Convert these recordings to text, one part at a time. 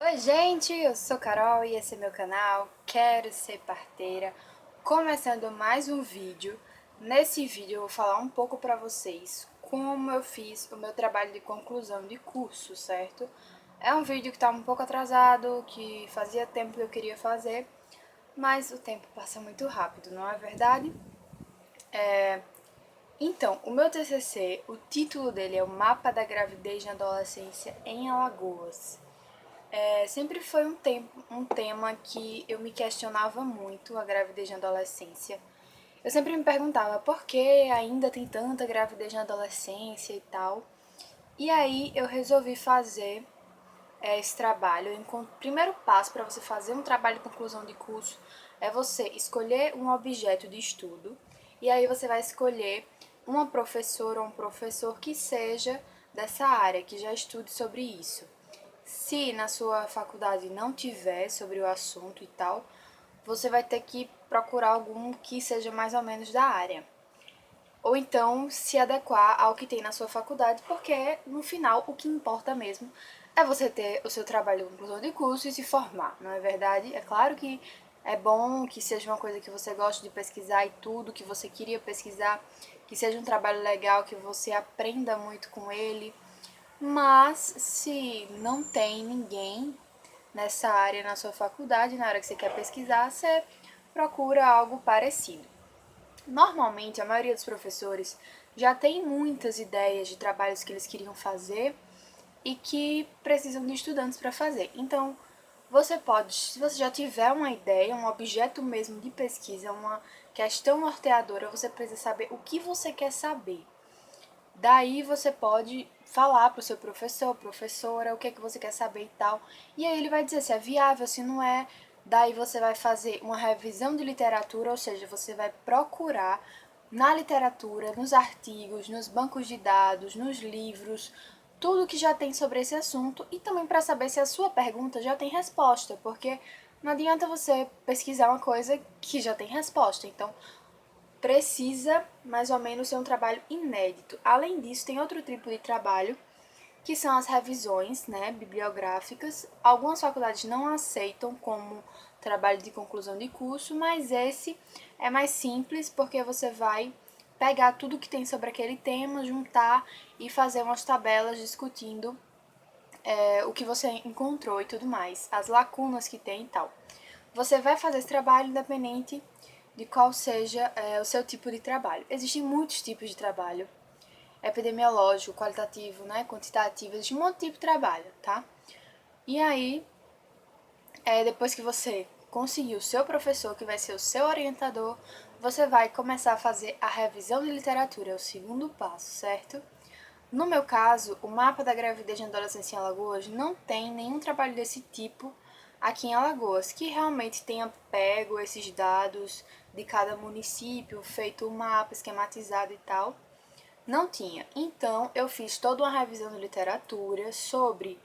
Oi, gente, eu sou Carol e esse é meu canal Quero Ser Parteira. Começando mais um vídeo. Nesse vídeo eu vou falar um pouco pra vocês como eu fiz o meu trabalho de conclusão de curso, certo? É um vídeo que tá um pouco atrasado, que fazia tempo que eu queria fazer, mas o tempo passa muito rápido, não é verdade? Então, o meu TCC, o título dele é O Mapa da Gravidez na Adolescência em Alagoas. Sempre foi um tema que eu me questionava muito, a gravidez na adolescência. Eu sempre me perguntava por que ainda tem tanta gravidez na adolescência e tal. E aí eu resolvi fazer esse trabalho. O primeiro passo para você fazer um trabalho de conclusão de curso é você escolher um objeto de estudo. E aí você vai escolher uma professora ou um professor que seja dessa área, que já estude sobre isso. Se na sua faculdade não tiver sobre o assunto e tal, você vai ter que procurar algum que seja mais ou menos da área. Ou então se adequar ao que tem na sua faculdade, porque no final o que importa mesmo é você ter o seu trabalho de conclusão de curso e se formar, não é verdade? É claro que é bom que seja uma coisa que você goste de pesquisar e tudo que você queria pesquisar, que seja um trabalho legal, que você aprenda muito com ele, mas se não tem ninguém nessa área na sua faculdade, na hora que você quer pesquisar, você procura algo parecido. Normalmente, a maioria dos professores já tem muitas ideias de trabalhos que eles queriam fazer e que precisam de estudantes para fazer. Então, você pode, se você já tiver uma ideia, um objeto mesmo de pesquisa, uma questão norteadora, você precisa saber o que você quer saber. Daí você pode falar para o seu professor, professora, o que é que você quer saber e tal. E aí ele vai dizer se é viável, se não é. Daí você vai fazer uma revisão de literatura, ou seja, você vai procurar na literatura, nos artigos, nos bancos de dados, nos livros, tudo que já tem sobre esse assunto e também para saber se a sua pergunta já tem resposta, porque não adianta você pesquisar uma coisa que já tem resposta. Então, precisa mais ou menos ser um trabalho inédito. Além disso, tem outro tipo de trabalho que são as revisões, né, bibliográficas. Algumas faculdades não aceitam como trabalho de conclusão de curso, mas esse é mais simples porque você vai pegar tudo que tem sobre aquele tema, juntar e fazer umas tabelas discutindo o que você encontrou e tudo mais, as lacunas que tem e tal. Você vai fazer esse trabalho independente de qual seja o seu tipo de trabalho. Existem muitos tipos de trabalho, epidemiológico, qualitativo, né, quantitativo, existe um monte de tipo de trabalho, tá? E aí, depois que você conseguir o seu professor, que vai ser o seu orientador, você vai começar a fazer a revisão de literatura, é o segundo passo, certo? No meu caso, o mapa da gravidez na adolescência em Alagoas não tem nenhum trabalho desse tipo aqui em Alagoas, que realmente tenha pego esses dados de cada município, feito o um mapa esquematizado e tal. Não tinha. Então, eu fiz toda uma revisão de literatura sobre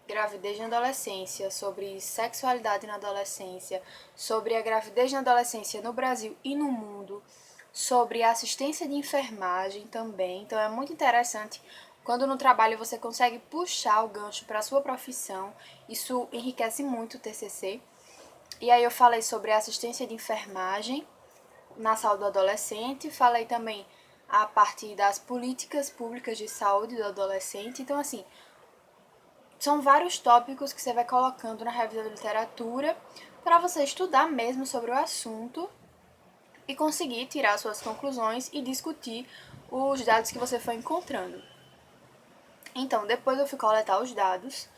gravidez na adolescência, sobre sexualidade na adolescência, sobre a gravidez na adolescência no Brasil e no mundo, sobre assistência de enfermagem também. Então, é muito interessante quando no trabalho você consegue puxar o gancho para a sua profissão. Isso enriquece muito o TCC. E aí eu falei sobre assistência de enfermagem na saúde do adolescente, falei também a partir das políticas públicas de saúde do adolescente. Então, assim, são vários tópicos que você vai colocando na revisão de literatura para você estudar mesmo sobre o assunto e conseguir tirar suas conclusões e discutir os dados que você foi encontrando. Então, depois eu fui coletar os dados,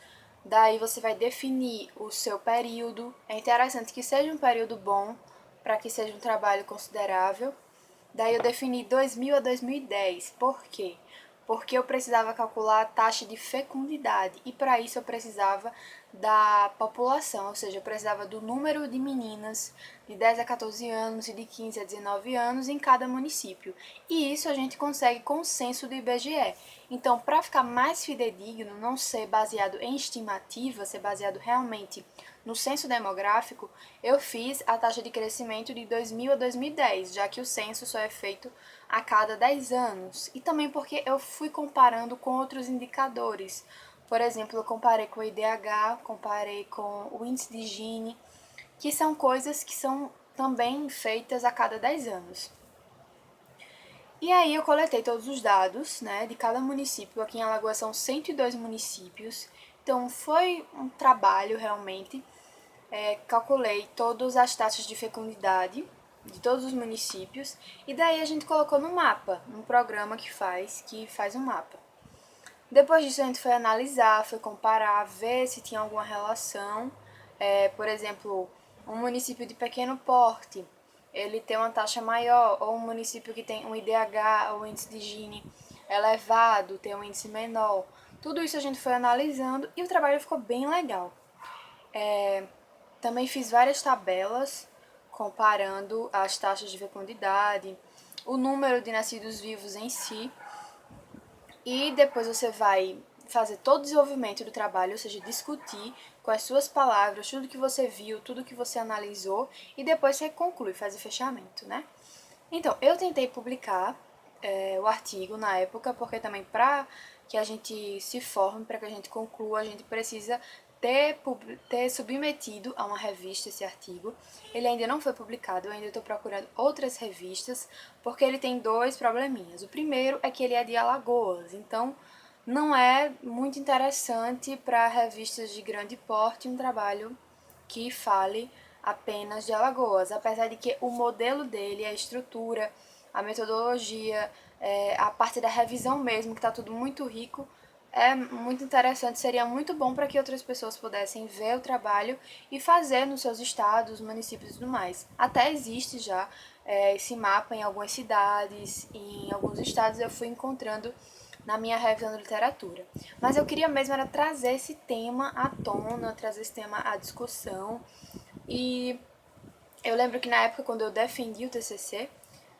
daí você vai definir o seu período. É interessante que seja um período bom para que seja um trabalho considerável. Daí eu defini 2000 a 2010. Por quê? Porque eu precisava calcular a taxa de fecundidade e para isso eu precisava da população, ou seja, eu precisava do número de meninas de 10 a 14 anos e de 15 a 19 anos em cada município. E isso a gente consegue com o censo do IBGE. Então, para ficar mais fidedigno, não ser baseado em estimativa, ser baseado realmente no censo demográfico, eu fiz a taxa de crescimento de 2000 a 2010, já que o censo só é feito a cada 10 anos. E também porque eu fui comparando com outros indicadores. Por exemplo, eu comparei com o IDH, comparei com o índice de Gini, que são coisas que são também feitas a cada 10 anos. E aí eu coletei todos os dados, né, de cada município. Aqui em Alagoas são 102 municípios, então foi um trabalho realmente. Calculei todas as taxas de fecundidade de todos os municípios e daí a gente colocou no mapa, num programa que faz um mapa. Depois disso a gente foi analisar, foi comparar, ver se tinha alguma relação. Por exemplo, um município de pequeno porte, ele tem uma taxa maior, ou um município que tem um IDH, ou índice de Gini elevado, tem um índice menor. Tudo isso a gente foi analisando e o trabalho ficou bem legal. Também fiz várias tabelas comparando as taxas de fecundidade, o número de nascidos vivos em si, e depois você vai fazer todo o desenvolvimento do trabalho, ou seja, discutir com as suas palavras tudo que você viu, tudo que você analisou, e depois você conclui, faz o fechamento, né? Então, eu tentei publicar o artigo na época, porque também para que a gente se forme, para que a gente conclua, a gente precisa ter submetido a uma revista esse artigo. Ele ainda não foi publicado, eu ainda estou procurando outras revistas, porque ele tem dois probleminhas. O primeiro é que ele é de Alagoas, então não é muito interessante para revistas de grande porte um trabalho que fale apenas de Alagoas, apesar de que o modelo dele, a estrutura, a metodologia, a parte da revisão mesmo, que está tudo muito rico, é muito interessante, seria muito bom para que outras pessoas pudessem ver o trabalho e fazer nos seus estados, municípios e tudo mais. Até existe já esse mapa em algumas cidades, em alguns estados eu fui encontrando na minha revisão de literatura. Mas eu queria mesmo era trazer esse tema à tona, trazer esse tema à discussão. E eu lembro que na época, quando eu defendi o TCC,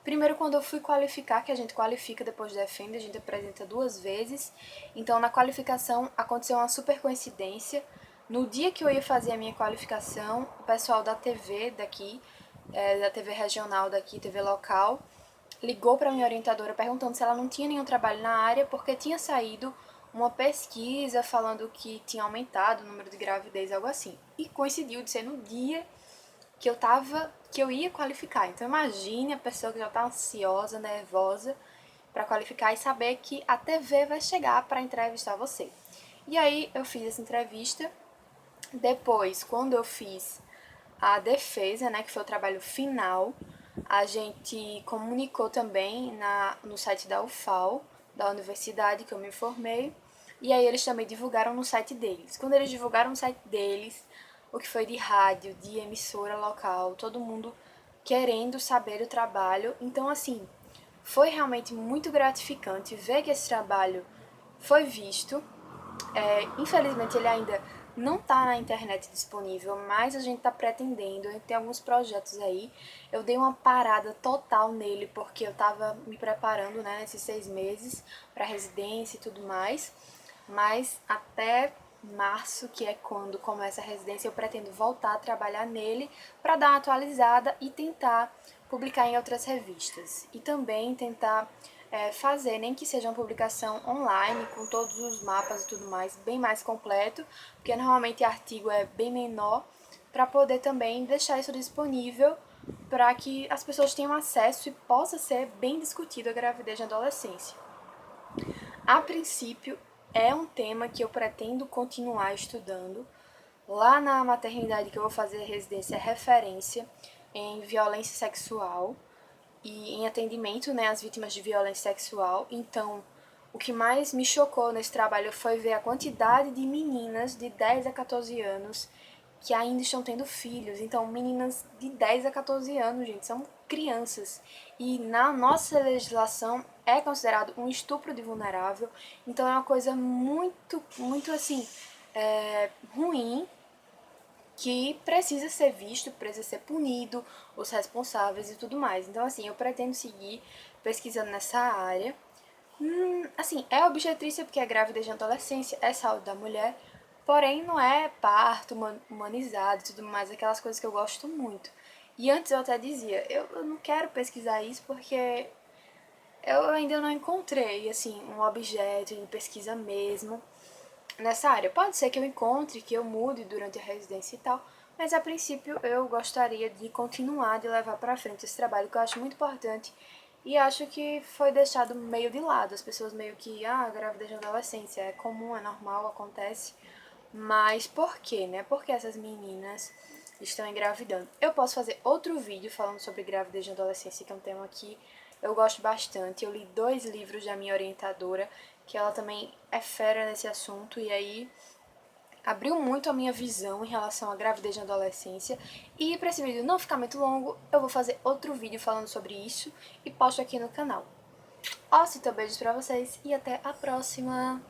primeiro quando eu fui qualificar, que a gente qualifica depois de defende, a gente apresenta 2 vezes. Então, na qualificação, aconteceu uma super coincidência. No dia que eu ia fazer a minha qualificação, o pessoal da TV daqui, da TV regional daqui, TV local, ligou para minha orientadora perguntando se ela não tinha nenhum trabalho na área, porque tinha saído uma pesquisa falando que tinha aumentado o número de gravidez, algo assim. E coincidiu de ser no dia que eu ia qualificar. Então imagine a pessoa que já está ansiosa, nervosa para qualificar e saber que a TV vai chegar para entrevistar você. E aí eu fiz essa entrevista. Depois, quando eu fiz a defesa, né, que foi o trabalho final, a gente comunicou também no site da UFAL, da universidade que eu me formei, e aí eles também divulgaram no site deles. Quando eles divulgaram no site deles, o que foi de rádio, de emissora local, todo mundo querendo saber do trabalho. Então, assim, foi realmente muito gratificante ver que esse trabalho foi visto. Infelizmente, ele ainda não está na internet disponível, mas a gente está pretendendo, a gente tem alguns projetos aí. Eu dei uma parada total nele porque eu estava me preparando, né, nesses 6 meses para residência e tudo mais, mas até março, que é quando começa a residência, eu pretendo voltar a trabalhar nele para dar uma atualizada e tentar publicar em outras revistas. E também tentar fazer, nem que seja uma publicação online, com todos os mapas e tudo mais, bem mais completo, porque normalmente artigo é bem menor, para poder também deixar isso disponível para que as pessoas tenham acesso e possa ser bem discutido a gravidez na adolescência. A princípio, é um tema que eu pretendo continuar estudando. Lá na maternidade que eu vou fazer residência é referência em violência sexual e em atendimento, né, às vítimas de violência sexual. Então, o que mais me chocou nesse trabalho foi ver a quantidade de meninas de 10 a 14 anos que ainda estão tendo filhos. Então, meninas de 10 a 14 anos, gente, são crianças. E na nossa legislação é considerado um estupro de vulnerável. Então, é uma coisa muito, muito assim, ruim, que precisa ser visto, precisa ser punido, os responsáveis e tudo mais. Então, assim, eu pretendo seguir pesquisando nessa área. Assim, é obstetrícia porque é grávida de adolescência, é saúde da mulher, porém não é parto humanizado e tudo mais, aquelas coisas que eu gosto muito. E antes eu até dizia, eu não quero pesquisar isso porque eu ainda não encontrei, assim, um objeto de pesquisa mesmo nessa área. Pode ser que eu encontre, que eu mude durante a residência e tal, mas a princípio eu gostaria de continuar, de levar pra frente esse trabalho que eu acho muito importante e acho que foi deixado meio de lado. As pessoas meio que, gravidez na adolescência é comum, é normal, acontece. Mas por quê, né? Por que essas meninas estão engravidando? Eu posso fazer outro vídeo falando sobre gravidez na adolescência, que é um tema que eu gosto bastante. Eu li 2 livros da minha orientadora, que ela também é fera nesse assunto, e aí abriu muito a minha visão em relação à gravidez na adolescência. E para esse vídeo não ficar muito longo, eu vou fazer outro vídeo falando sobre isso e posto aqui no canal. Ó, cito beijos pra vocês e até a próxima!